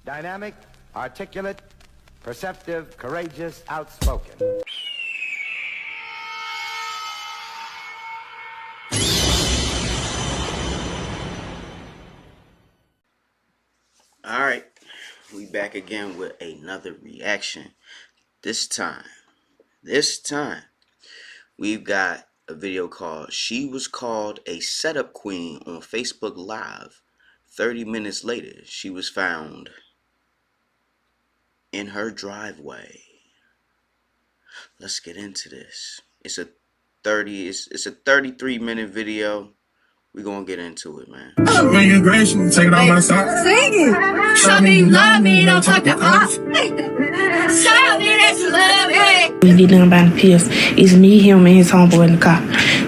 Dynamic, articulate, perceptive, courageous, outspoken. Alright, we back again with another reaction. This time, we've got a video called She Was Called a Setup Queen on Facebook Live. 30 minutes later, she was found in her driveway. Let's get into this. It's a 33-minute video. We're gonna get into it, man. When you're gracious, take it on my side. Sing it. Show me you love me, don't talk to us. Show me that you love me. We did nothing about the pills. It's me, him, and his homeboy in the car.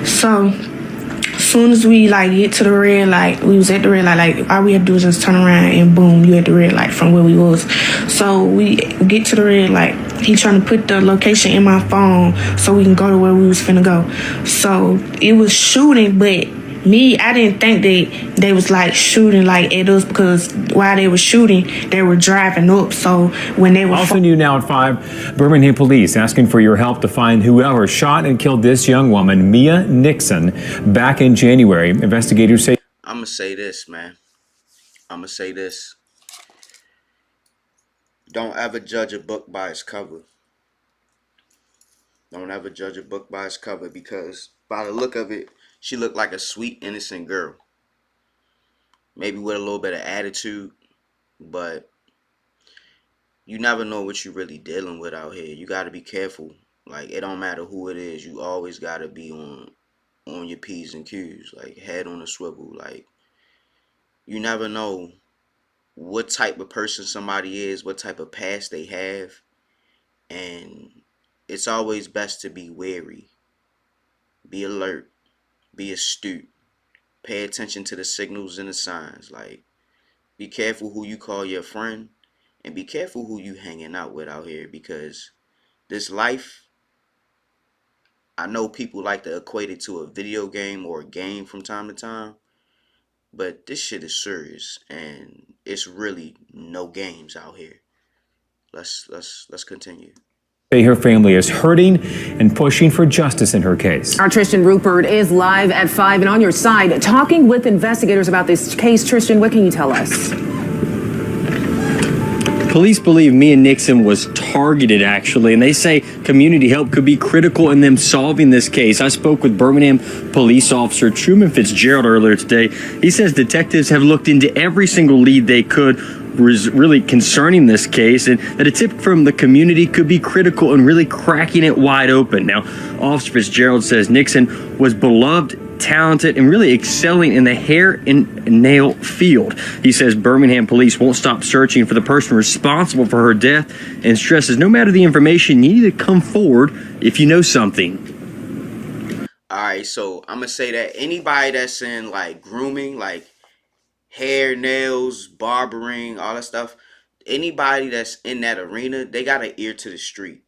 So, as soon as we get to the red light, we was at the red light, all we had to do was just turn around and boom, you at the red light from where we was. So we get to the red light. He trying to put the location in my phone so we can go to where we was finna go. So it was shooting, but I didn't think that they was shooting at us, because while they were shooting, they were driving up. So when they were also new now at 5, Birmingham police asking for your help to find whoever shot and killed this young woman, Mia Nixon, back in January. Investigators say. I'm gonna say this, man. I'm gonna say this. Don't ever judge a book by its cover. Don't ever judge a book by its cover, because by the look of it, she looked like a sweet, innocent girl. Maybe with a little bit of attitude, but you never know what you're really dealing with out here. You got to be careful. It don't matter who it is. You always got to be on your P's and Q's, head on a swivel. You never know what type of person somebody is, what type of past they have, and it's always best to be wary, be alert, be astute, pay attention to the signals and the signs. Be careful who you call your friend, and be careful who you hanging out with out here, because this life, I know people like to equate it to a video game or a game from time to time, but this shit is serious, and it's really no games out here. Let's continue. Her family is hurting and pushing for justice in her case. Our Tristan Rupert is live at 5 and on your side, talking with investigators about this case. Tristan, what can you tell us? Police believe Mia Nixon was targeted, actually, and they say community help could be critical in them solving this case. I spoke with Birmingham police officer Truman Fitzgerald earlier today. He says detectives have looked into every single lead they could really concerning this case, and that a tip from the community could be critical in really cracking it wide open. Now, Officer Fitzgerald says Nixon was beloved, talented, and really excelling in the hair and nail field. He says Birmingham police won't stop searching for the person responsible for her death, and stresses no matter the information, you need to come forward if you know something. Alright, so I'm gonna say that anybody that's in grooming, hair, nails, barbering, all that stuff, anybody that's in that arena, they got an ear to the street.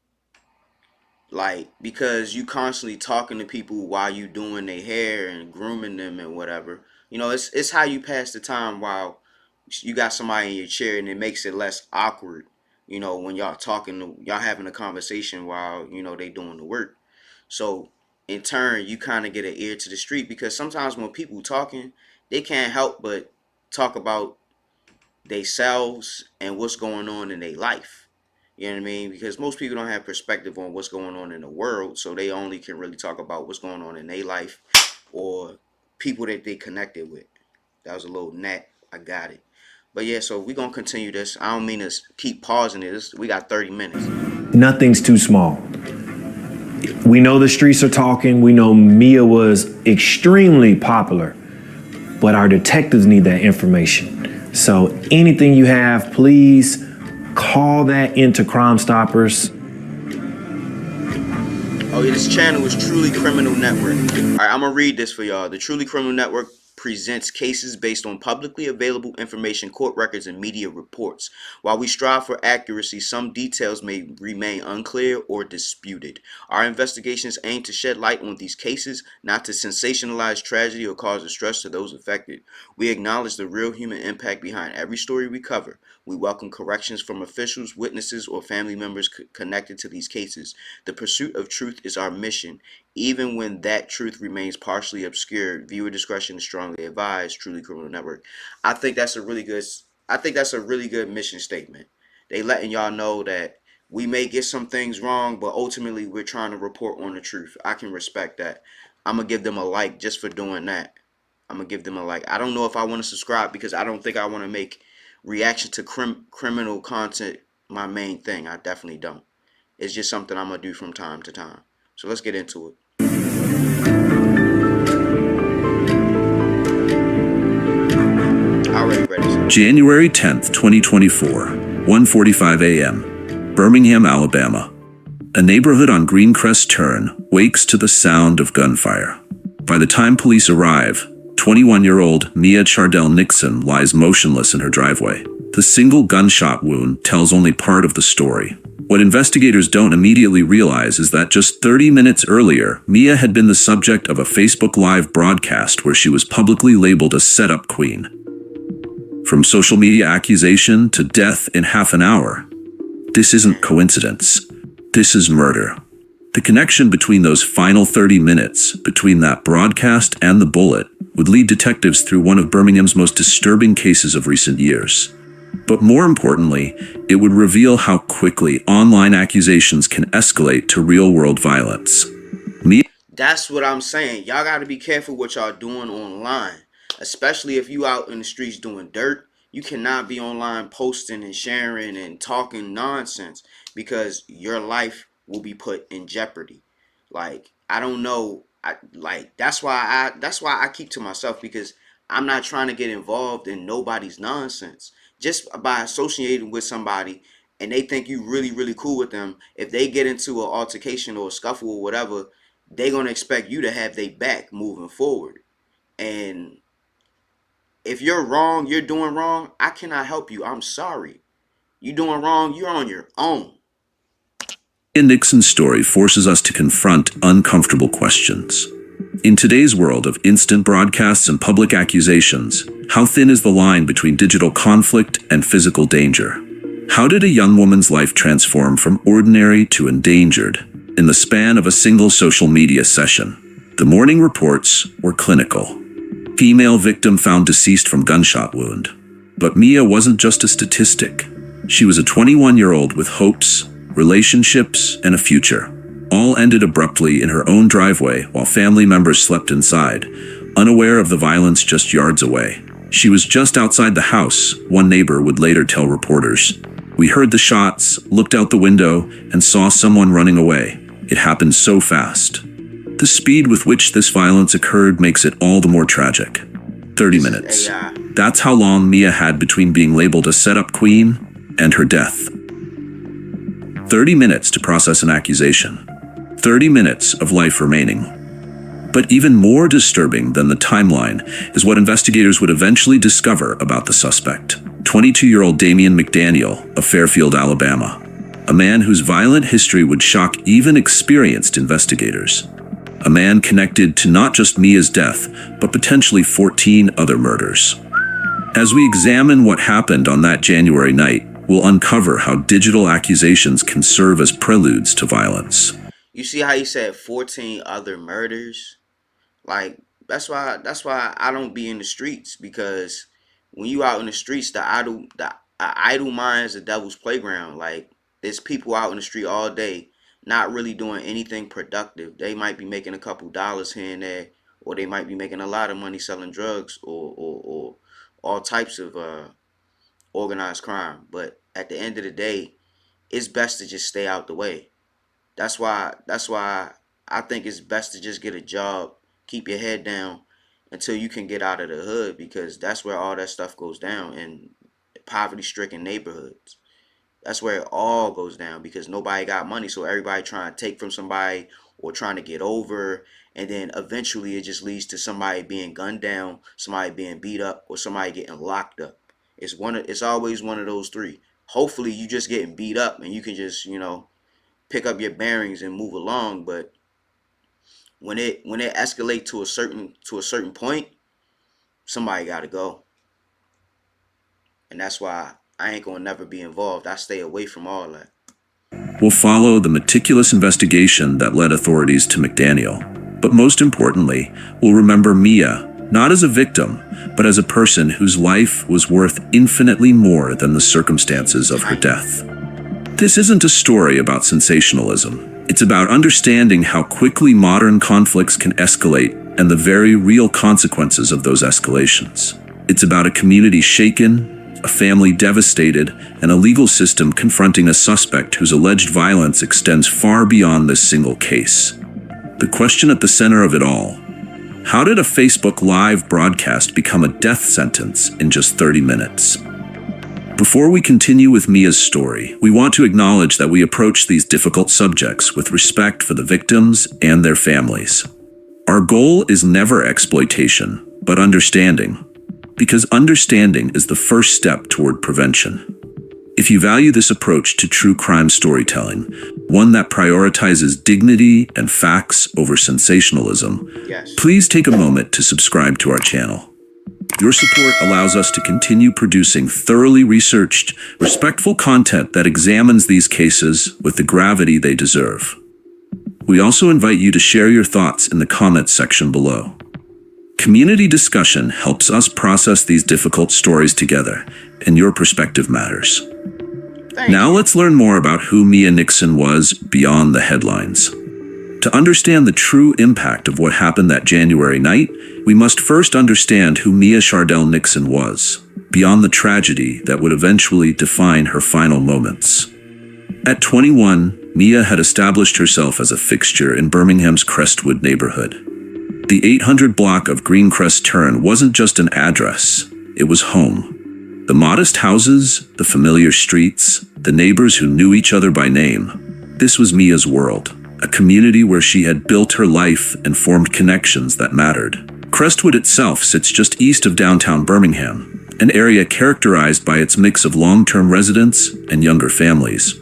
Because you constantly talking to people while you doing their hair and grooming them and whatever. It's how you pass the time while you got somebody in your chair, and it makes it less awkward, when y'all talking, y'all having a conversation while, they doing the work. So in turn, you kind of get an ear to the street, because sometimes when people talking, they can't help but talk about themselves and what's going on in their life. You know what I mean? Because most people don't have perspective on what's going on in the world, so they only can really talk about what's going on in their life or people that they connected with. That was a little gnat. I got it. But yeah, so we're going to continue this. I don't mean to keep pausing this. We got 30 minutes. Nothing's too small. We know the streets are talking. We know Mia was extremely popular, but our detectives need that information. So anything you have, please call that into Crime Stoppers. Oh yeah, this channel is Truly Criminal Network. All right, I'm gonna read this for y'all. The Truly Criminal Network presents cases based on publicly available information, court records, and media reports. While we strive for accuracy, some details may remain unclear or disputed. Our investigations aim to shed light on these cases, not to sensationalize tragedy or cause distress to those affected. We acknowledge the real human impact behind every story we cover. We welcome corrections from officials, witnesses, or family members connected to these cases. The pursuit of truth is our mission, even when that truth remains partially obscured. Viewer discretion is strongly advised. Truly Criminal Network. I think that's a really good mission statement. They letting y'all know that we may get some things wrong, but ultimately we're trying to report on the truth. I can respect that. I'm gonna give them a like just for doing that. I'm gonna give them a like. I don't know if I want to subscribe because I don't think I want to make reaction to criminal content my main thing. I definitely don't. It's just something I'm gonna do from time to time. So let's get into it. Already ready. January 10th, 2024, 1:45 a.m., Birmingham, Alabama. A neighborhood on Greencrest Turn wakes to the sound of gunfire. By the time police arrive, 21-year-old Mia Nixon lies motionless in her driveway. The single gunshot wound tells only part of the story. What investigators don't immediately realize is that just 30 minutes earlier, Mia had been the subject of a Facebook Live broadcast where she was publicly labeled a setup queen. From social media accusation to death in half an hour, this isn't coincidence. This is murder. The connection between those final 30 minutes, between that broadcast and the bullet, would lead detectives through one of Birmingham's most disturbing cases of recent years. But more importantly, it would reveal how quickly online accusations can escalate to real-world violence. That's what I'm saying. Y'all got to be careful what y'all doing online, especially if you out in the streets doing dirt. You cannot be online posting and sharing and talking nonsense because your life will be put in jeopardy. Like, I don't know. That's why I keep to myself, because I'm not trying to get involved in nobody's nonsense. Just by associating with somebody and they think you really, really cool with them, if they get into an altercation or a scuffle or whatever, they're going to expect you to have their back moving forward. And if you're wrong, you're doing wrong, I cannot help you. I'm sorry. You doing wrong, you're on your own. Mia Nixon's story forces us to confront uncomfortable questions. In today's world of instant broadcasts and public accusations, how thin is the line between digital conflict and physical danger? How did a young woman's life transform from ordinary to endangered in the span of a single social media session? The morning reports were clinical. Female victim found deceased from gunshot wound. But Mia wasn't just a statistic. She was a 21-year-old with hopes, relationships, and a future. All ended abruptly in her own driveway while family members slept inside, unaware of the violence just yards away. She was just outside the house, one neighbor would later tell reporters. We heard the shots, looked out the window, and saw someone running away. It happened so fast. The speed with which this violence occurred makes it all the more tragic. 30 minutes. That's how long Mia had between being labeled a setup queen and her death. 30 minutes to process an accusation. 30 minutes of life remaining. But even more disturbing than the timeline is what investigators would eventually discover about the suspect. 22-year-old McDaniel of Fairfield, Alabama. A man whose violent history would shock even experienced investigators. A man connected to not just Mia's death, but potentially 14 other murders. As we examine what happened on that January night, we'll uncover how digital accusations can serve as preludes to violence. You see how he said 14 other murders? Like, that's why I don't be in the streets, because when you out in the streets, the idle mind is the devil's playground. Like, there's people out in the street all day not really doing anything productive. They might be making a couple dollars here and there, or they might be making a lot of money selling drugs or all types of organized crime. But at the end of the day, it's best to just stay out the way. That's why I think it's best to just get a job, keep your head down until you can get out of the hood, because that's where all that stuff goes down, in poverty-stricken neighborhoods. That's where it all goes down, because nobody got money, so everybody trying to take from somebody or trying to get over, and then eventually it just leads to somebody being gunned down, somebody being beat up, or somebody getting locked up. It's always one of those three. Hopefully you just getting beat up and you can just, pick up your bearings and move along. But when it escalates to a certain point, somebody got to go. And that's why I ain't gonna never be involved. I stay away from all that. We'll follow the meticulous investigation that led authorities to McDaniel. But most importantly, we'll remember Mia, not as a victim, but as a person whose life was worth infinitely more than the circumstances of her death. This isn't a story about sensationalism. It's about understanding how quickly modern conflicts can escalate and the very real consequences of those escalations. It's about a community shaken, a family devastated, and a legal system confronting a suspect whose alleged violence extends far beyond this single case. The question at the center of it all: how did a Facebook Live broadcast become a death sentence in just 30 minutes? Before we continue with Mia's story, we want to acknowledge that we approach these difficult subjects with respect for the victims and their families. Our goal is never exploitation, but understanding, because understanding is the first step toward prevention. If you value this approach to true crime storytelling, one that prioritizes dignity and facts over sensationalism, Yes. please take a moment to subscribe to our channel. Your support allows us to continue producing thoroughly researched, respectful content that examines these cases with the gravity they deserve. We also invite you to share your thoughts in the comments section below. Community discussion helps us process these difficult stories together, and your perspective matters. Now let's learn more about who Mia Nixon was beyond the headlines. To understand the true impact of what happened that January night, we must first understand who Mia Chardell Nixon was, beyond the tragedy that would eventually define her final moments. At 21, Mia had established herself as a fixture in Birmingham's Crestwood neighborhood. The 800 block of Greencrest Turn wasn't just an address, it was home. The modest houses, the familiar streets, the neighbors who knew each other by name. This was Mia's world, a community where she had built her life and formed connections that mattered. Crestwood itself sits just east of downtown Birmingham, an area characterized by its mix of long-term residents and younger families.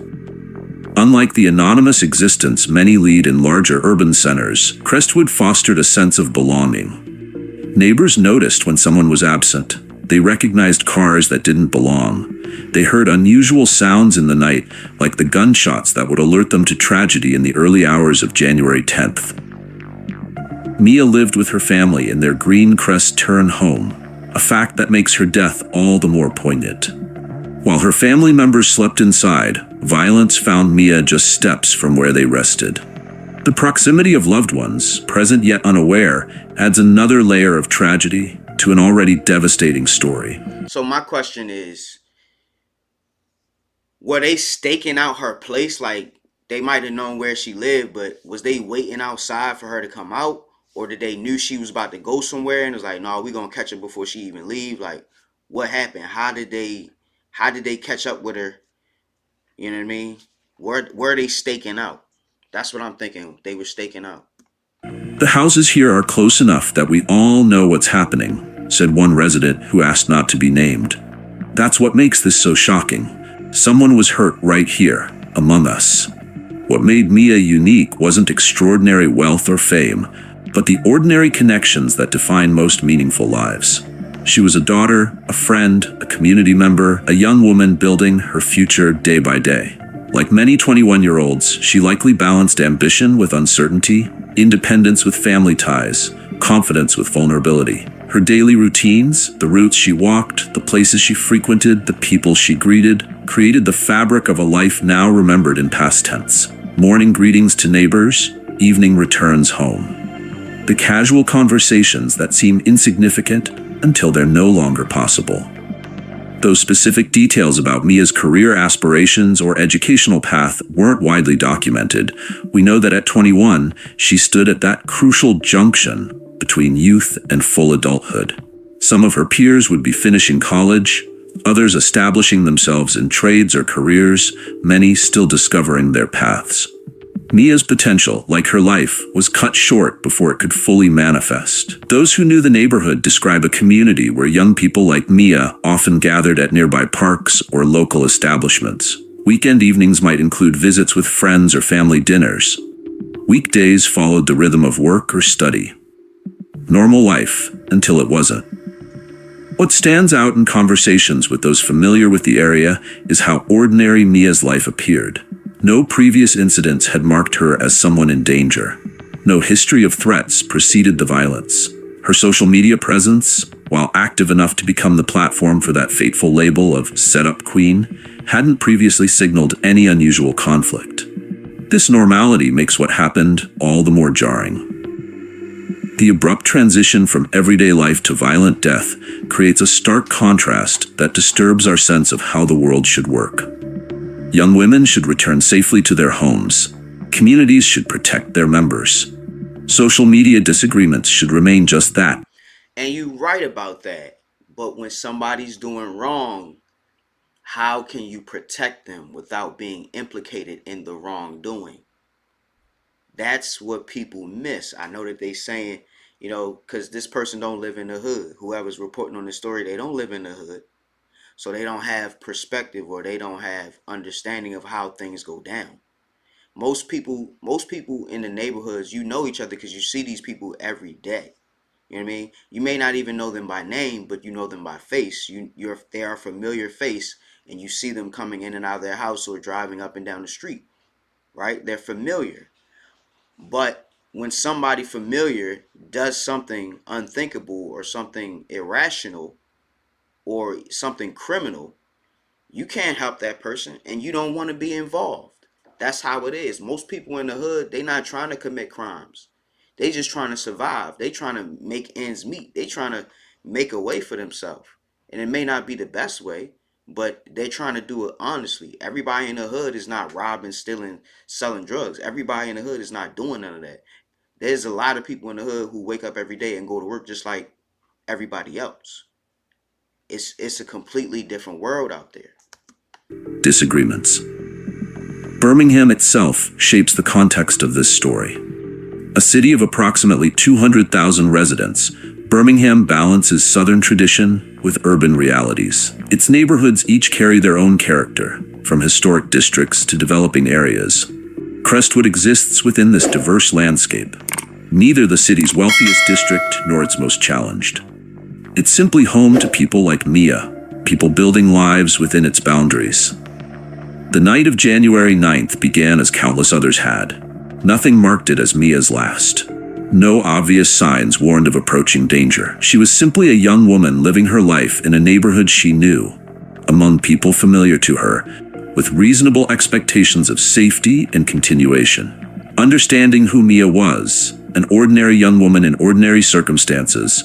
Unlike the anonymous existence many lead in larger urban centers, Crestwood fostered a sense of belonging. Neighbors noticed when someone was absent. They recognized cars that didn't belong. They heard unusual sounds in the night, like the gunshots that would alert them to tragedy in the early hours of January 10th. Mia lived with her family in their Greencrest Turn home, a fact that makes her death all the more poignant. While her family members slept inside, violence found Mia just steps from where they rested. The proximity of loved ones, present yet unaware, adds another layer of tragedy to an already devastating story. So my question is, were they staking out her place? Like, they might have known where she lived, but was they waiting outside for her to come out? Or did they knew she was about to go somewhere and was like, no, we're going to catch her before she even leave? Like, what happened? How did they catch up with her? You know what I mean? Were they staking out? That's what I'm thinking. They were staking out. The houses here are close enough that we all know what's happening, said one resident who asked not to be named. That's what makes this so shocking. Someone was hurt right here, among us. What made Mia unique wasn't extraordinary wealth or fame, but the ordinary connections that define most meaningful lives. She was a daughter, a friend, a community member, a young woman building her future day by day. Like many 21-year-olds, she likely balanced ambition with uncertainty, independence with family ties, confidence with vulnerability. Her daily routines, the routes she walked, the places she frequented, the people she greeted, created the fabric of a life now remembered in past tense. Morning greetings to neighbors, evening returns home. The casual conversations that seem insignificant until they're no longer possible. Those specific details about Mia's career aspirations or educational path weren't widely documented. We know that at 21, she stood at that crucial junction between youth and full adulthood. Some of her peers would be finishing college, others establishing themselves in trades or careers, many still discovering their paths. Mia's potential, like her life, was cut short before it could fully manifest. Those who knew the neighborhood describe a community where young people like Mia often gathered at nearby parks or local establishments. Weekend evenings might include visits with friends or family dinners. Weekdays followed the rhythm of work or study. Normal life until it wasn't. What stands out in conversations with those familiar with the area is how ordinary Mia's life appeared. No previous incidents had marked her as someone in danger. No history of threats preceded the violence. Her social media presence, while active enough to become the platform for that fateful label of setup queen, hadn't previously signaled any unusual conflict. This normality makes what happened all the more jarring. The abrupt transition from everyday life to violent death creates a stark contrast that disturbs our sense of how the world should work. Young women should return safely to their homes. Communities should protect their members. Social media disagreements should remain just that. And you're right about that. But when somebody's doing wrong, how can you protect them without being implicated in the wrongdoing? That's what people miss. I know that they saying, you know, because this person don't live in the hood. Whoever's reporting on the story, they don't live in the hood. So they don't have perspective, or they don't have understanding of how things go down. Most people in the neighborhoods, you know each other because you see these people every day. You know what I mean? You may not even know them by name, but you know them by face. They are a familiar face, and you see them coming in and out of their house or driving up and down the street, right? They're familiar. But when somebody familiar does something unthinkable or something irrational or something criminal, you can't help that person, and you don't want to be involved. That's how it is. Most people in the hood, they not trying to commit crimes. They just trying to survive. They trying to make ends meet. They trying to make a way for themselves. And it may not be the best way, but they're trying to do it honestly. Everybody in the hood is not robbing, stealing, selling drugs. Everybody in the hood is not doing none of that. There's a lot of people in the hood who wake up every day and go to work just like everybody else. It's a completely different world out there. Disagreements. Birmingham itself shapes the context of this story. A city of approximately 200,000 residents, Birmingham balances Southern tradition with urban realities. Its neighborhoods each carry their own character, from historic districts to developing areas. Crestwood exists within this diverse landscape, neither the city's wealthiest district nor its most challenged. It's simply home to people like Mia, people building lives within its boundaries. The night of January 9th began as countless others had. Nothing marked it as Mia's last. No obvious signs warned of approaching danger. She was simply a young woman living her life in a neighborhood she knew, among people familiar to her, with reasonable expectations of safety and continuation. Understanding who Mia was, an ordinary young woman in ordinary circumstances,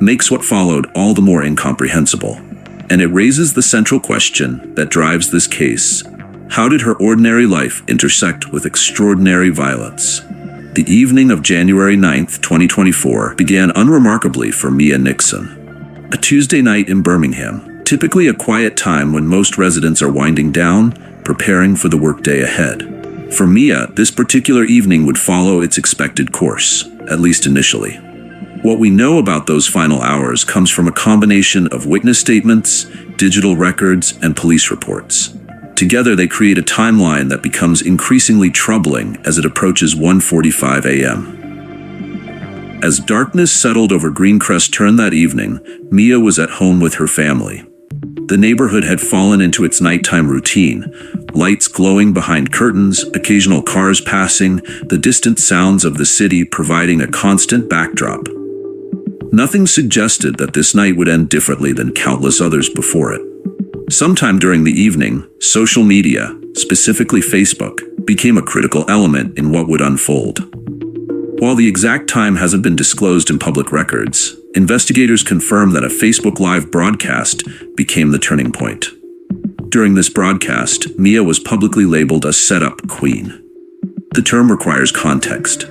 makes what followed all the more incomprehensible. And it raises the central question that drives this case. How did her ordinary life intersect with extraordinary violence? The evening of January 9th, 2024 began unremarkably for Mia Nixon. A Tuesday night in Birmingham, typically a quiet time when most residents are winding down, preparing for the workday ahead. For Mia, this particular evening would follow its expected course, at least initially. What we know about those final hours comes from a combination of witness statements, digital records, and police reports. Together, they create a timeline that becomes increasingly troubling as it approaches 1:45 a.m. As darkness settled over Greencrest Turn that evening, Mia was at home with her family. The neighborhood had fallen into its nighttime routine, lights glowing behind curtains, occasional cars passing, the distant sounds of the city providing a constant backdrop. Nothing suggested that this night would end differently than countless others before it. Sometime during the evening, social media, specifically Facebook, became a critical element in what would unfold. While the exact time hasn't been disclosed in public records, investigators confirm that a Facebook Live broadcast became the turning point. During this broadcast, Mia was publicly labeled a setup queen. The term requires context.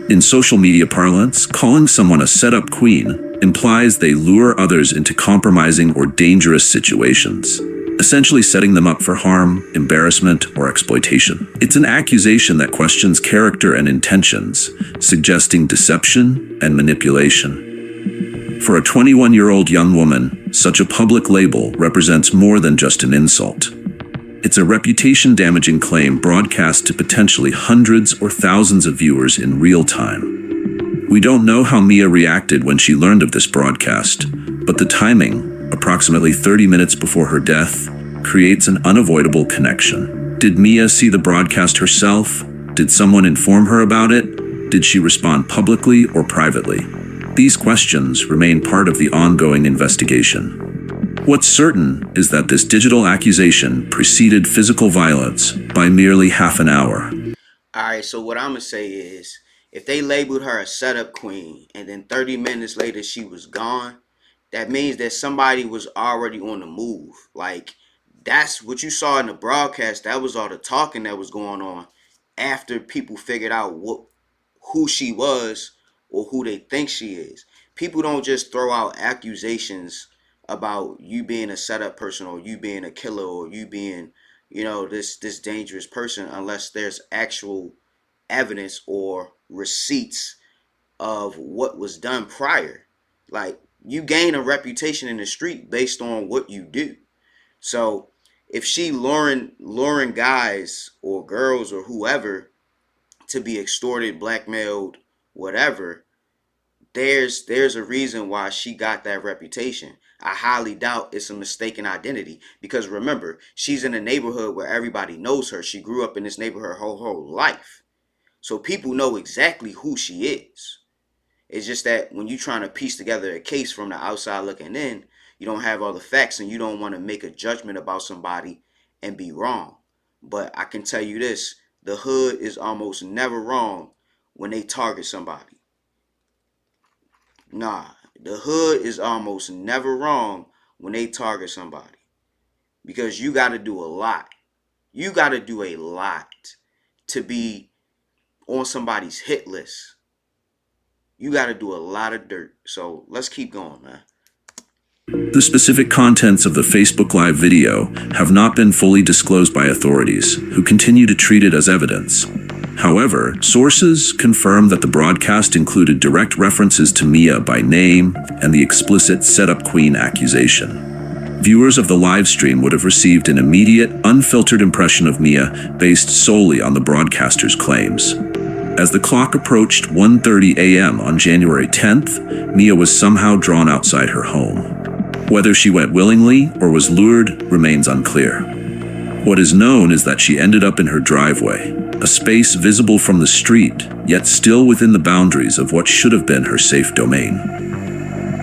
In social media parlance, calling someone a setup queen implies they lure others into compromising or dangerous situations, essentially setting them up for harm, embarrassment, or exploitation. It's an accusation that questions character and intentions, suggesting deception and manipulation. For a 21-year-old young woman, such a public label represents more than just an insult. It's a reputation-damaging claim broadcast to potentially hundreds or thousands of viewers in real time. We don't know how Mia reacted when she learned of this broadcast, but the timing, approximately 30 minutes before her death, creates an unavoidable connection. Did Mia see the broadcast herself? Did someone inform her about it? Did she respond publicly or privately? These questions remain part of the ongoing investigation. What's certain is that this digital accusation preceded physical violence by merely half an hour. Alright, so what I'm going to say is, if they labeled her a setup queen and then 30 minutes later she was gone, that means that somebody was already on the move. Like, that's what you saw in the broadcast. That was all the talking that was going on after people figured out who she was or who they think she is. People don't just throw out accusations about you being a setup person or you being a killer or you being, you know, this dangerous person unless there's actual evidence or receipts of what was done prior. Like, you gain a reputation in the street based on what you do. So if she luring guys or girls or whoever to be extorted, blackmailed, whatever, there's a reason why she got that reputation. I highly doubt it's a mistaken identity, because remember, she's in a neighborhood where everybody knows her. She grew up in this neighborhood her whole life. So people know exactly who she is. It's just that when you're trying to piece together a case from the outside looking in, you don't have all the facts and you don't want to make a judgment about somebody and be wrong. But I can tell you this, the hood is almost never wrong when they target somebody. Nah, the hood is almost never wrong when they target somebody. Because you got to do a lot. You got to do a lot to be on somebody's hit list. You got to do a lot of dirt. So let's keep going, man. The specific contents of the Facebook Live video have not been fully disclosed by authorities, who continue to treat it as evidence. However, sources confirm that the broadcast included direct references to Mia by name and the explicit setup queen accusation. Viewers of the live stream would have received an immediate, unfiltered impression of Mia based solely on the broadcaster's claims. As the clock approached 1:30 a.m. on January 10th, Mia was somehow drawn outside her home. Whether she went willingly or was lured remains unclear. What is known is that she ended up in her driveway, a space visible from the street, yet still within the boundaries of what should have been her safe domain.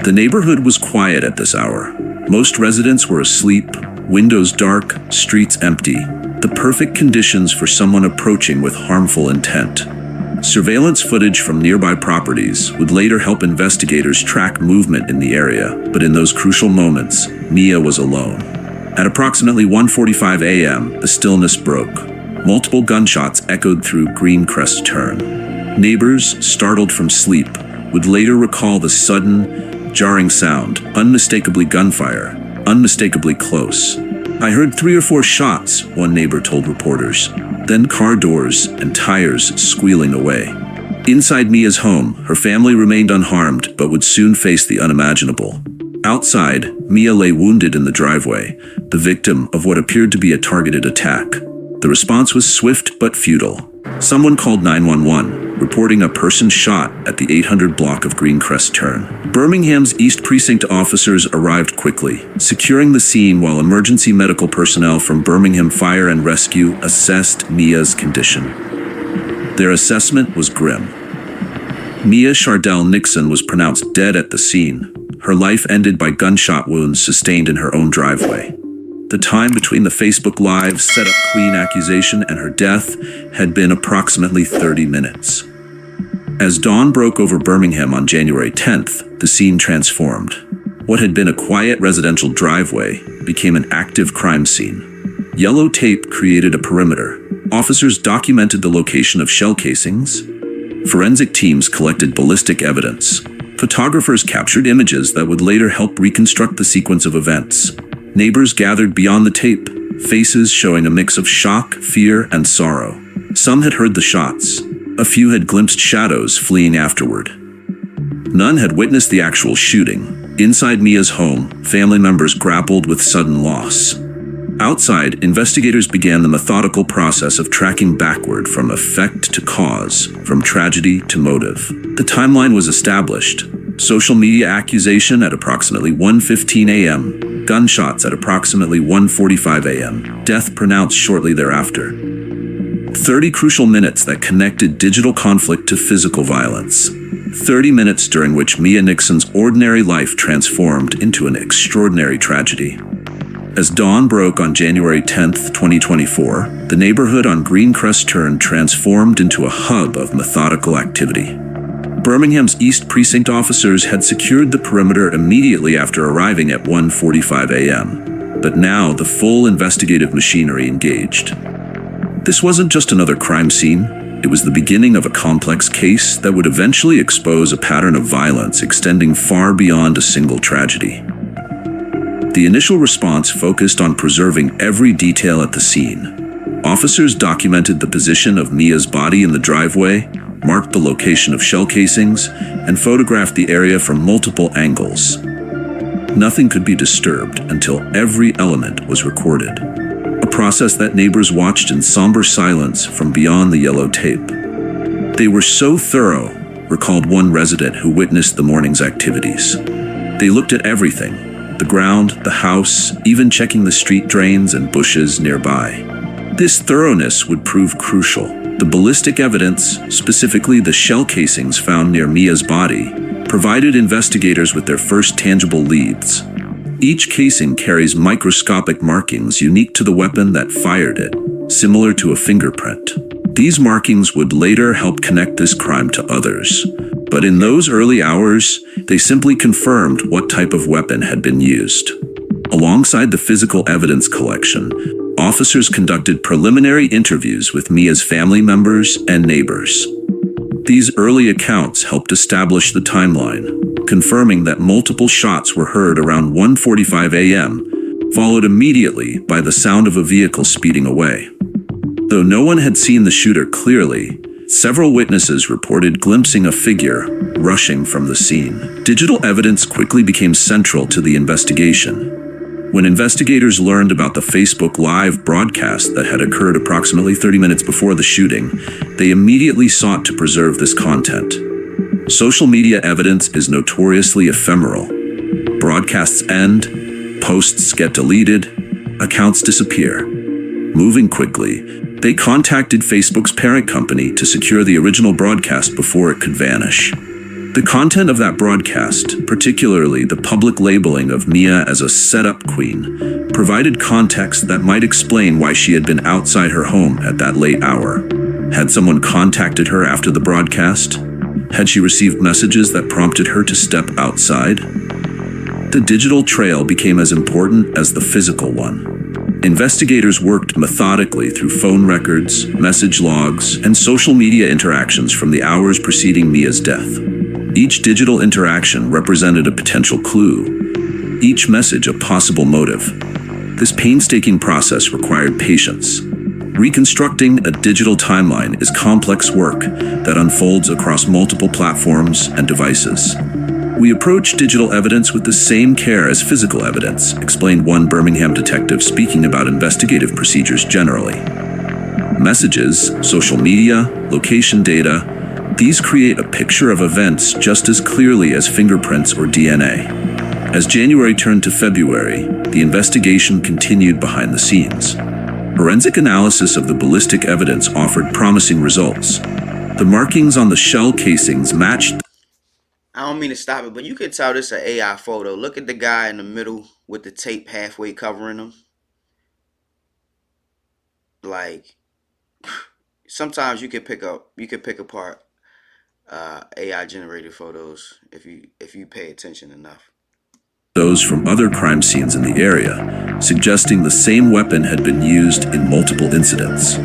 The neighborhood was quiet at this hour. Most residents were asleep, windows dark, streets empty, the perfect conditions for someone approaching with harmful intent. Surveillance footage from nearby properties would later help investigators track movement in the area, but in those crucial moments, Mia was alone. At approximately 1:45 a.m., the stillness broke. Multiple gunshots echoed through Greencrest Turn. Neighbors, startled from sleep, would later recall the sudden, jarring sound, unmistakably gunfire, unmistakably close. "I heard 3 or 4 shots," one neighbor told reporters. Then car doors and tires squealing away. Inside Mia's home, her family remained unharmed but would soon face the unimaginable. Outside, Mia lay wounded in the driveway, the victim of what appeared to be a targeted attack. The response was swift but futile. Someone called 911, reporting a person shot at the 800 block of Greencrest Turn. Birmingham's East Precinct officers arrived quickly, securing the scene while emergency medical personnel from Birmingham Fire and Rescue assessed Mia's condition. Their assessment was grim. Mia Nixon was pronounced dead at the scene. Her life ended by gunshot wounds sustained in her own driveway. The time between the Facebook Live setup queen accusation and her death had been approximately 30 minutes. As dawn broke over Birmingham on January 10th, the scene transformed. What had been a quiet residential driveway became an active crime scene. Yellow tape created a perimeter. Officers documented the location of shell casings. Forensic teams collected ballistic evidence. Photographers captured images that would later help reconstruct the sequence of events. Neighbors gathered beyond the tape, faces showing a mix of shock, fear, and sorrow. Some had heard the shots. A few had glimpsed shadows fleeing afterward. None had witnessed the actual shooting. Inside Mia's home, family members grappled with sudden loss. Outside, investigators began the methodical process of tracking backward from effect to cause, from tragedy to motive. The timeline was established. Social media accusation at approximately 1:15 a.m., gunshots at approximately 1:45 a.m., death pronounced shortly thereafter. 30 crucial minutes that connected digital conflict to physical violence. 30 minutes during which Mia Nixon's ordinary life transformed into an extraordinary tragedy. As dawn broke on January 10th, 2024, the neighborhood on Greencrest Turn transformed into a hub of methodical activity. Birmingham's East Precinct officers had secured the perimeter immediately after arriving at 1:45 a.m., but now the full investigative machinery engaged. This wasn't just another crime scene. It was the beginning of a complex case that would eventually expose a pattern of violence extending far beyond a single tragedy. The initial response focused on preserving every detail at the scene. Officers documented the position of Mia's body in the driveway, marked the location of shell casings, and photographed the area from multiple angles. Nothing could be disturbed until every element was recorded, a process that neighbors watched in somber silence from beyond the yellow tape. They were so thorough, recalled one resident who witnessed the morning's activities. They looked at everything, the ground, the house, even checking the street drains and bushes nearby. This thoroughness would prove crucial. The ballistic evidence, specifically the shell casings found near Mia's body, provided investigators with their first tangible leads. Each casing carries microscopic markings unique to the weapon that fired it, similar to a fingerprint. These markings would later help connect this crime to others. But in those early hours, they simply confirmed what type of weapon had been used. Alongside the physical evidence collection, officers conducted preliminary interviews with Mia's family members and neighbors. These early accounts helped establish the timeline, confirming that multiple shots were heard around 1:45 a.m., followed immediately by the sound of a vehicle speeding away. Though no one had seen the shooter clearly, several witnesses reported glimpsing a figure rushing from the scene. Digital evidence quickly became central to the investigation. When investigators learned about the Facebook Live broadcast that had occurred approximately 30 minutes before the shooting, they immediately sought to preserve this content. Social media evidence is notoriously ephemeral. Broadcasts end, posts get deleted, accounts disappear. Moving quickly, they contacted Facebook's parent company to secure the original broadcast before it could vanish. The content of that broadcast, particularly the public labeling of Mia as a setup queen, provided context that might explain why she had been outside her home at that late hour. Had someone contacted her after the broadcast? Had she received messages that prompted her to step outside? The digital trail became as important as the physical one. Investigators worked methodically through phone records, message logs, and social media interactions from the hours preceding Mia's death. Each digital interaction represented a potential clue, each message a possible motive. This painstaking process required patience. Reconstructing a digital timeline is complex work that unfolds across multiple platforms and devices. We approach digital evidence with the same care as physical evidence, explained one Birmingham detective speaking about investigative procedures generally. Messages, social media, location data, these create a picture of events just as clearly as fingerprints or DNA. As January turned to February, the investigation continued behind the scenes. Forensic analysis of the ballistic evidence offered promising results. The markings on the shell casings matched. I don't mean to stop it, but you can tell this is an AI photo. Look at the guy in the middle with the tape halfway covering him. Like, sometimes you can pick apart AI generated photos if you pay attention enough. Those from other crime scenes in the area, suggesting the same weapon had been used in multiple incidents.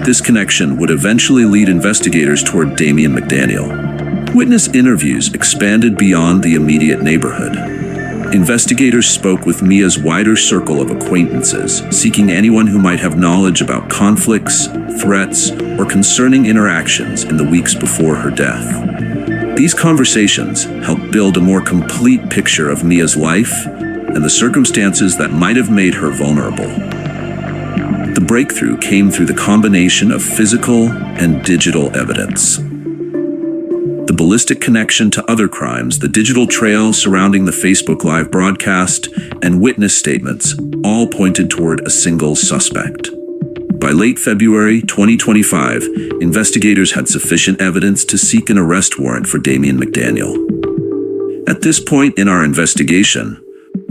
This connection would eventually lead investigators toward Damian McDaniel. Witness interviews expanded beyond the immediate neighborhood. Investigators spoke with Mia's wider circle of acquaintances, seeking anyone who might have knowledge about conflicts, threats, or concerning interactions in the weeks before her death. These conversations helped build a more complete picture of Mia's life and the circumstances that might have made her vulnerable. The breakthrough came through the combination of physical and digital evidence. The the ballistic connection to other crimes, the digital trail surrounding the Facebook Live broadcast, and witness statements all pointed toward a single suspect. By late February 2025, investigators had sufficient evidence to seek an arrest warrant for Damian McDaniel. At this point in our investigation,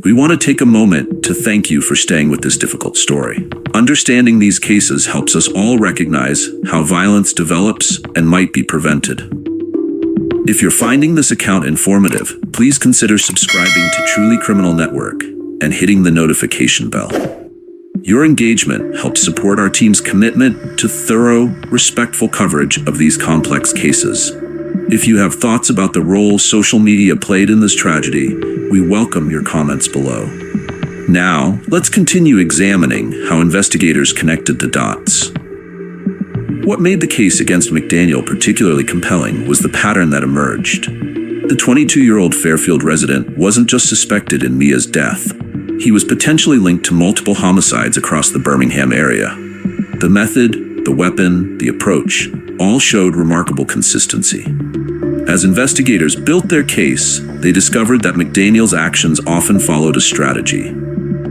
we want to take a moment to thank you for staying with this difficult story. Understanding these cases helps us all recognize how violence develops and might be prevented. If you're finding this account informative, please consider subscribing to Truly Criminal Network and hitting the notification bell. Your engagement helps support our team's commitment to thorough, respectful coverage of these complex cases. If you have thoughts about the role social media played in this tragedy, we welcome your comments below. Now, let's continue examining how investigators connected the dots. What made the case against McDaniel particularly compelling was the pattern that emerged. The 22-year-old Fairfield resident wasn't just suspected in Mia's death. He was potentially linked to multiple homicides across the Birmingham area. The method, the weapon, the approach, all showed remarkable consistency. As investigators built their case, they discovered that McDaniel's actions often followed a strategy.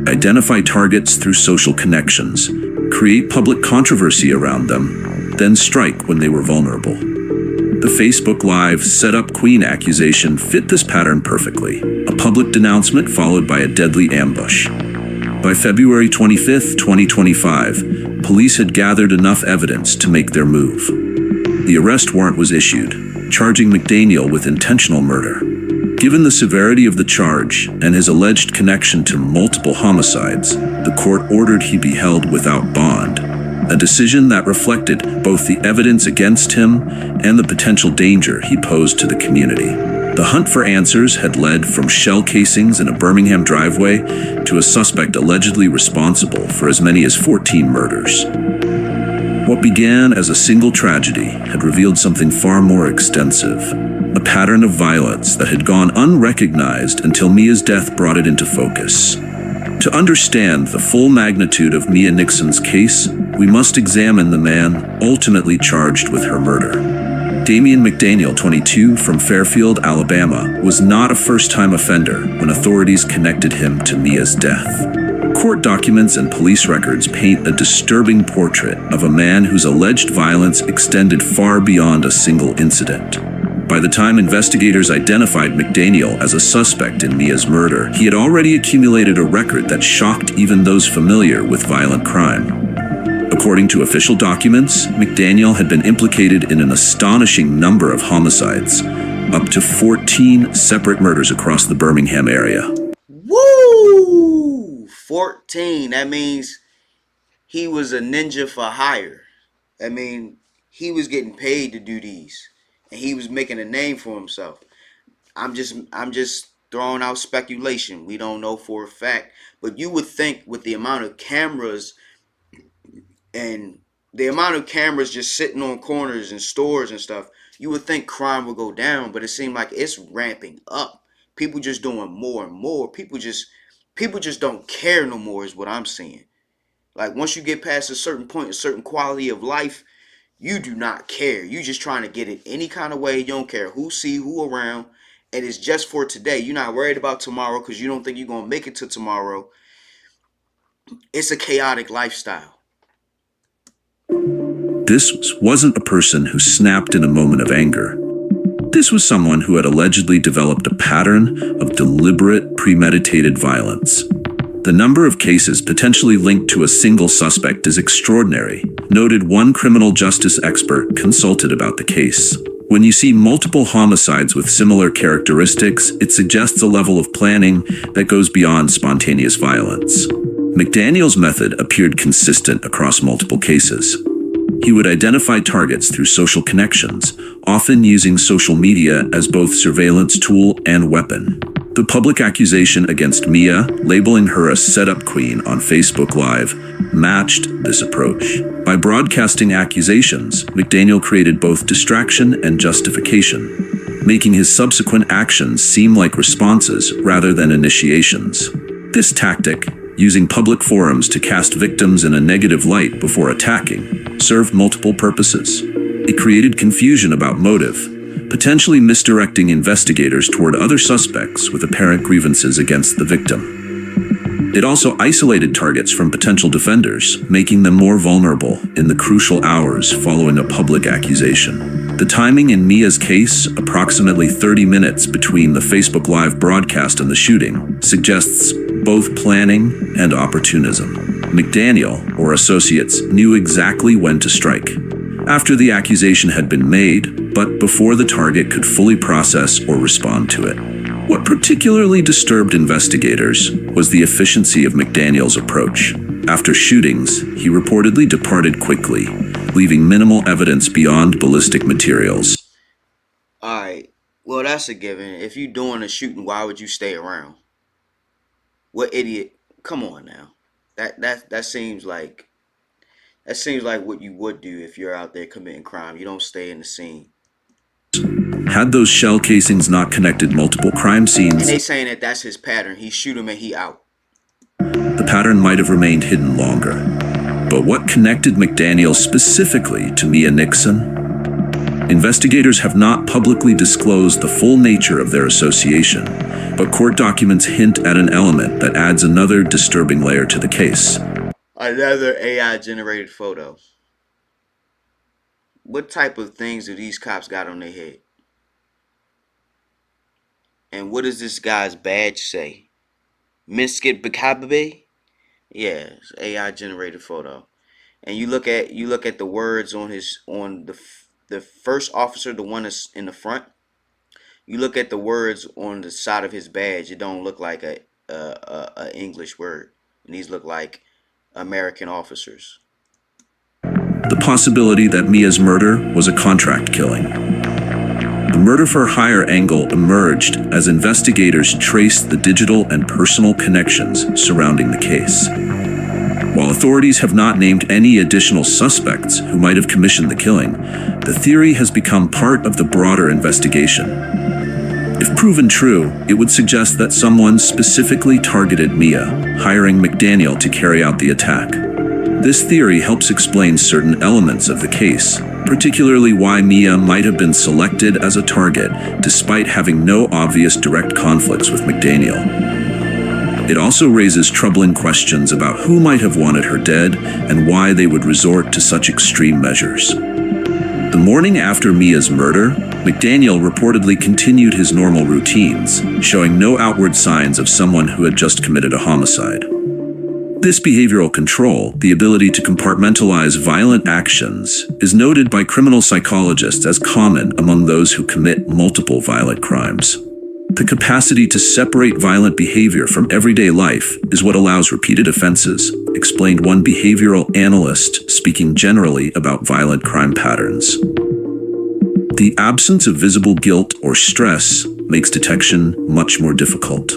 Identify targets through social connections, create public controversy around them, then strike when they were vulnerable. The Facebook Live "Set Up Queen" accusation fit this pattern perfectly, a public denouncement followed by a deadly ambush. By February 25, 2025, police had gathered enough evidence to make their move. The arrest warrant was issued, charging McDaniel with intentional murder. Given the severity of the charge and his alleged connection to multiple homicides, the court ordered he be held without bond, a decision that reflected both the evidence against him and the potential danger he posed to the community. The hunt for answers had led from shell casings in a Birmingham driveway to a suspect allegedly responsible for as many as 14 murders. What began as a single tragedy had revealed something far more extensive, a pattern of violence that had gone unrecognized until Mia's death brought it into focus. To understand the full magnitude of Mia Nixon's case, we must examine the man ultimately charged with her murder. Damian McDaniel, 22, from Fairfield, Alabama, was not a first-time offender when authorities connected him to Mia's death. Court documents and police records paint a disturbing portrait of a man whose alleged violence extended far beyond a single incident. By the time investigators identified McDaniel as a suspect in Mia's murder, he had already accumulated a record that shocked even those familiar with violent crime. According to official documents, McDaniel had been implicated in an astonishing number of homicides, up to 14 separate murders across the Birmingham area. Woo! 14. That means he was a ninja for hire. I mean, he was getting paid to do these, and he was making a name for himself. I'm just throwing out speculation. We don't know for a fact, but you would think with the amount of cameras and the amount of cameras just sitting on corners and stores and stuff, you would think crime would go down, but it seemed like it's ramping up. People just doing more and more. People just don't care no more is what I'm seeing. Like once you get past a certain point, a certain quality of life, you do not care. You just trying to get it any kind of way. You don't care who see, who around, and it's just for today. You're not worried about tomorrow because you don't think you're going to make it to tomorrow. It's a chaotic lifestyle. This wasn't a person who snapped in a moment of anger. This was someone who had allegedly developed a pattern of deliberate, premeditated violence. The number of cases potentially linked to a single suspect is extraordinary, noted one criminal justice expert consulted about the case. When you see multiple homicides with similar characteristics, it suggests a level of planning that goes beyond spontaneous violence. McDaniel's method appeared consistent across multiple cases. He would identify targets through social connections, often using social media as both surveillance tool and weapon. The public accusation against Mia, labeling her a set-up queen on Facebook Live, matched this approach. By broadcasting accusations, McDaniel created both distraction and justification, making his subsequent actions seem like responses rather than initiations. This tactic, using public forums to cast victims in a negative light before attacking, served multiple purposes. It created confusion about motive, potentially misdirecting investigators toward other suspects with apparent grievances against the victim. It also isolated targets from potential defenders, making them more vulnerable in the crucial hours following a public accusation. The timing in Mia's case, approximately 30 minutes between the Facebook Live broadcast and the shooting, suggests both planning and opportunism. McDaniel, or associates, knew exactly when to strike. After the accusation had been made, but before the target could fully process or respond to it. What particularly disturbed investigators was the efficiency of McDaniel's approach. After shootings, he reportedly departed quickly, leaving minimal evidence beyond ballistic materials. Alright, well that's a given. If you're doing a shooting, why would you stay around? What idiot? Come on now. That seems like what you would do if you're out there committing crime. You don't stay in the scene. Had those shell casings not connected multiple crime scenes, and they saying that that's his pattern. He shoot him and he out. the pattern might have remained hidden longer. But what connected McDaniel specifically to Mia Nixon? Investigators have not publicly disclosed the full nature of their association, but court documents hint at an element that adds another disturbing layer to the case. Another AI-generated photo. What type of things do these cops got on their head? And what does this guy's badge say? Miskit Bakabe? Yeah, it's AI-generated photo. And you look at the words on the first officer, the one that's in the front. You look at the words on the side of his badge. It don't look like a English word, and these look like American officers. The possibility that Mia's murder was a contract killing. The murder for hire angle emerged as investigators traced the digital and personal connections surrounding the case. While authorities have not named any additional suspects who might have commissioned the killing, the theory has become part of the broader investigation. If proven true, it would suggest that someone specifically targeted Mia, hiring McDaniel to carry out the attack. This theory helps explain certain elements of the case, particularly why Mia might have been selected as a target despite having no obvious direct conflicts with McDaniel. It also raises troubling questions about who might have wanted her dead and why they would resort to such extreme measures. The morning after Mia's murder, McDaniel reportedly continued his normal routines, showing no outward signs of someone who had just committed a homicide. This behavioral control, the ability to compartmentalize violent actions, is noted by criminal psychologists as common among those who commit multiple violent crimes. The capacity to separate violent behavior from everyday life is what allows repeated offenses, explained one behavioral analyst speaking generally about violent crime patterns. The absence of visible guilt or stress makes detection much more difficult.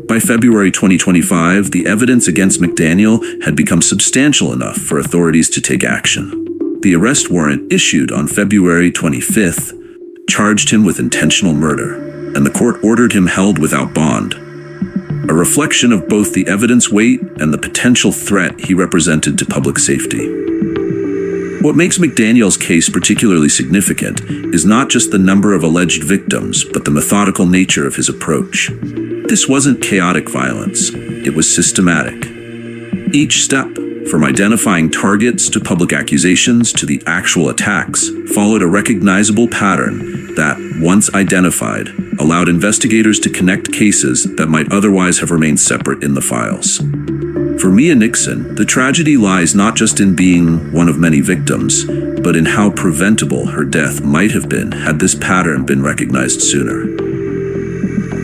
By February 2025, the evidence against McDaniel had become substantial enough for authorities to take action. The arrest warrant issued on February 25th charged him with intentional murder, and the court ordered him held without bond, a reflection of both the evidence weight and the potential threat he represented to public safety. What makes McDaniel's case particularly significant is not just the number of alleged victims, but the methodical nature of his approach. This wasn't chaotic violence, it was systematic. Each step, from identifying targets to public accusations to the actual attacks, followed a recognizable pattern that, once identified, allowed investigators to connect cases that might otherwise have remained separate in the files. For Mia Nixon, the tragedy lies not just in being one of many victims, but in how preventable her death might have been had this pattern been recognized sooner.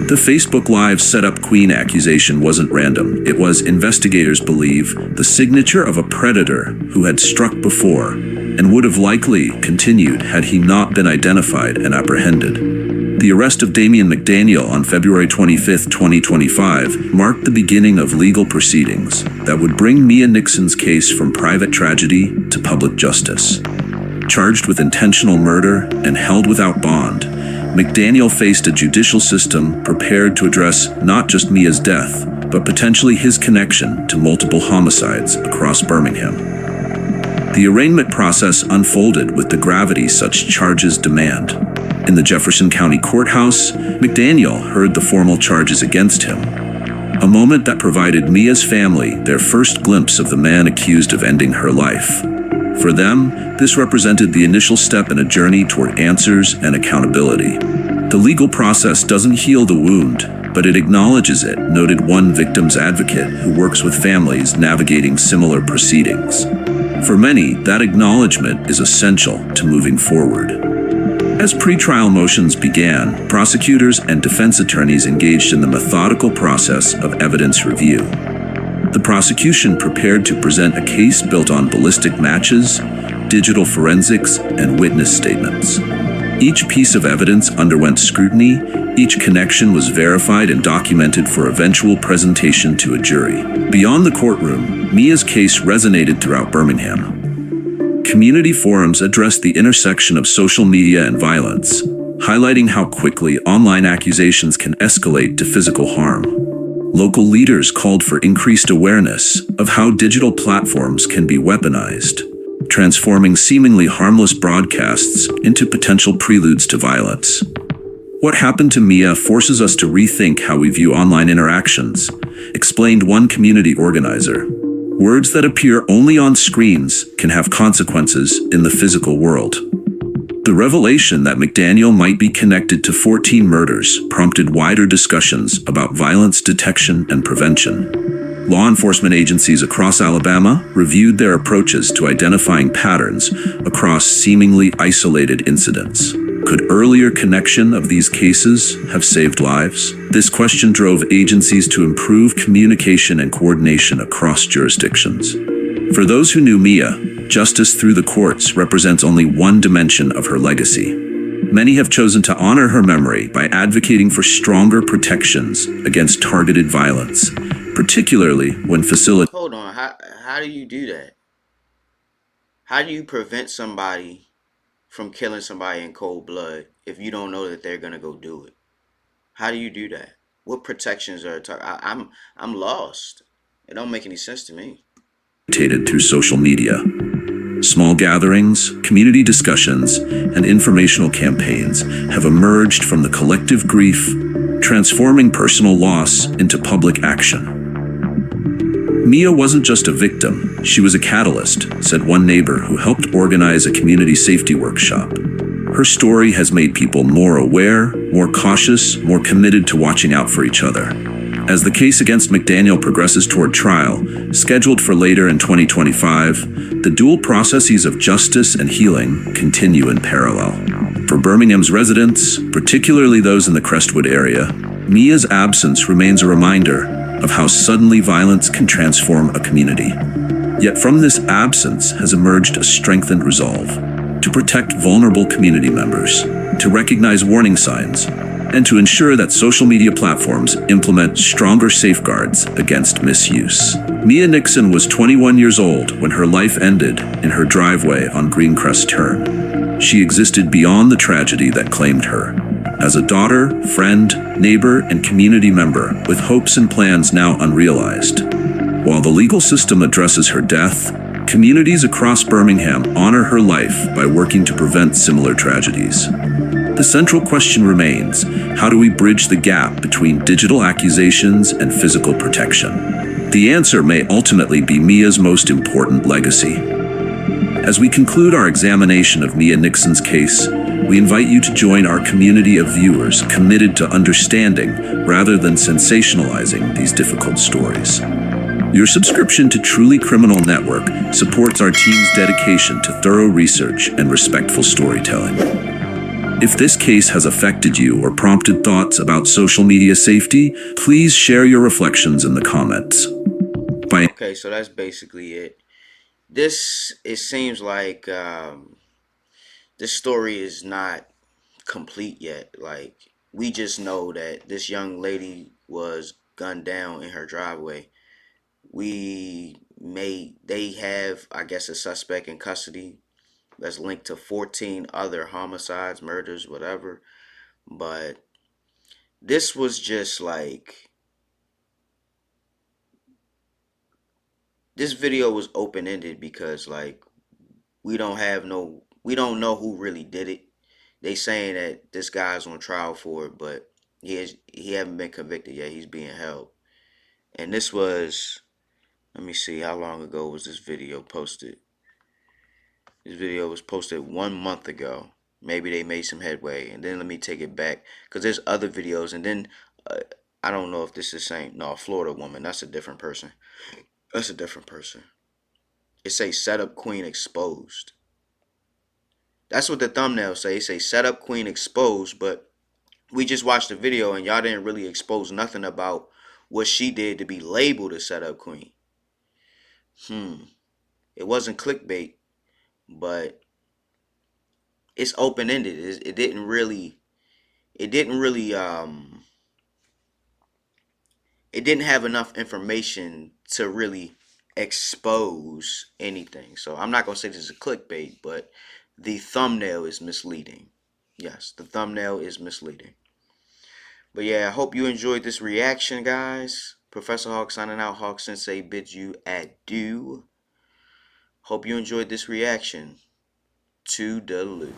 The Facebook Live setup Queen accusation wasn't random. It was, investigators believe, the signature of a predator who had struck before and would have likely continued had he not been identified and apprehended. The arrest of Damian McDaniel on February 25, 2025, marked the beginning of legal proceedings that would bring Mia Nixon's case from private tragedy to public justice. Charged with intentional murder and held without bond, McDaniel faced a judicial system prepared to address not just Mia's death, but potentially his connection to multiple homicides across Birmingham. The arraignment process unfolded with the gravity such charges demand. In the Jefferson County Courthouse, McDaniel heard the formal charges against him, a moment that provided Mia's family their first glimpse of the man accused of ending her life. For them, this represented the initial step in a journey toward answers and accountability. The legal process doesn't heal the wound, but it acknowledges it, noted one victim's advocate who works with families navigating similar proceedings. For many, that acknowledgement is essential to moving forward. As pretrial motions began, prosecutors and defense attorneys engaged in the methodical process of evidence review. The prosecution prepared to present a case built on ballistic matches, digital forensics, and witness statements. Each piece of evidence underwent scrutiny, each connection was verified and documented for eventual presentation to a jury. Beyond the courtroom, Mia's case resonated throughout Birmingham. Community forums addressed the intersection of social media and violence, highlighting how quickly online accusations can escalate to physical harm. Local leaders called for increased awareness of how digital platforms can be weaponized, transforming seemingly harmless broadcasts into potential preludes to violence. What happened to Mia forces us to rethink how we view online interactions, explained one community organizer. Words that appear only on screens can have consequences in the physical world. The revelation that McDaniel might be connected to 14 murders prompted wider discussions about violence detection and prevention. Law enforcement agencies across Alabama reviewed their approaches to identifying patterns across seemingly isolated incidents. Could earlier connection of these cases have saved lives? This question drove agencies to improve communication and coordination across jurisdictions. For those who knew Mia, justice through the courts represents only one dimension of her legacy. Many have chosen to honor her memory by advocating for stronger protections against targeted violence, particularly when facilitating. Hold on, how do you do that? How do you prevent somebody from killing somebody in cold blood if you don't know that they're gonna go do it? How do you do that? What protections are I'm lost. It don't make any sense to me. Through social media. Small gatherings, community discussions, and informational campaigns have emerged from the collective grief, transforming personal loss into public action. Mia wasn't just a victim, she was a catalyst, said one neighbor who helped organize a community safety workshop. Her story has made people more aware, more cautious, more committed to watching out for each other. As the case against McDaniel progresses toward trial, scheduled for later in 2025, the dual processes of justice and healing continue in parallel. For Birmingham's residents, particularly those in the Crestwood area, Mia's absence remains a reminder of how suddenly violence can transform a community. Yet from this absence has emerged a strengthened resolve to protect vulnerable community members, to recognize warning signs, and to ensure that social media platforms implement stronger safeguards against misuse. Mia Nixon was 21 years old when her life ended in her driveway on Greencrest Turn. She existed beyond the tragedy that claimed her, as a daughter, friend, neighbor, and community member with hopes and plans now unrealized. While the legal system addresses her death, communities across Birmingham honor her life by working to prevent similar tragedies. The central question remains, how do we bridge the gap between digital accusations and physical protection? The answer may ultimately be Mia's most important legacy. As we conclude our examination of Mia Nixon's case, we invite you to join our community of viewers committed to understanding rather than sensationalizing these difficult stories. Your subscription to Truly Criminal Network supports our team's dedication to thorough research and respectful storytelling. If this case has affected you or prompted thoughts about social media safety, please share your reflections in the comments. Okay, so that's basically it. It seems like this story is not complete yet. Like, we just know that this young lady was gunned down in her driveway. They have, I guess, a suspect in custody that's linked to 14 other homicides, murders, whatever. But this was just like, this video was open-ended because, like, We don't know who really did it. They saying that this guy's on trial for it, but he haven't been convicted yet. He's being held. And this was, let me see, how long ago was this video posted? This video was posted 1 month ago. Maybe they made some headway. And then let me take it back, because there's other videos. And then I don't know if this is the same. No, Florida woman. That's a different person. That's a different person. It say setup queen exposed. That's what the thumbnail say. It say setup queen exposed, but we just watched the video and y'all didn't really expose nothing about what she did to be labeled a setup queen. It wasn't clickbait, but it's open-ended. It didn't really it didn't have enough information to really expose anything. So I'm not gonna say this is a clickbait, but the thumbnail is misleading. Yes, the thumbnail is misleading. But yeah, I hope you enjoyed this reaction, guys. Professor Hawk signing out. Hawk Sensei bids you adieu. Hope you enjoyed this reaction to the loot.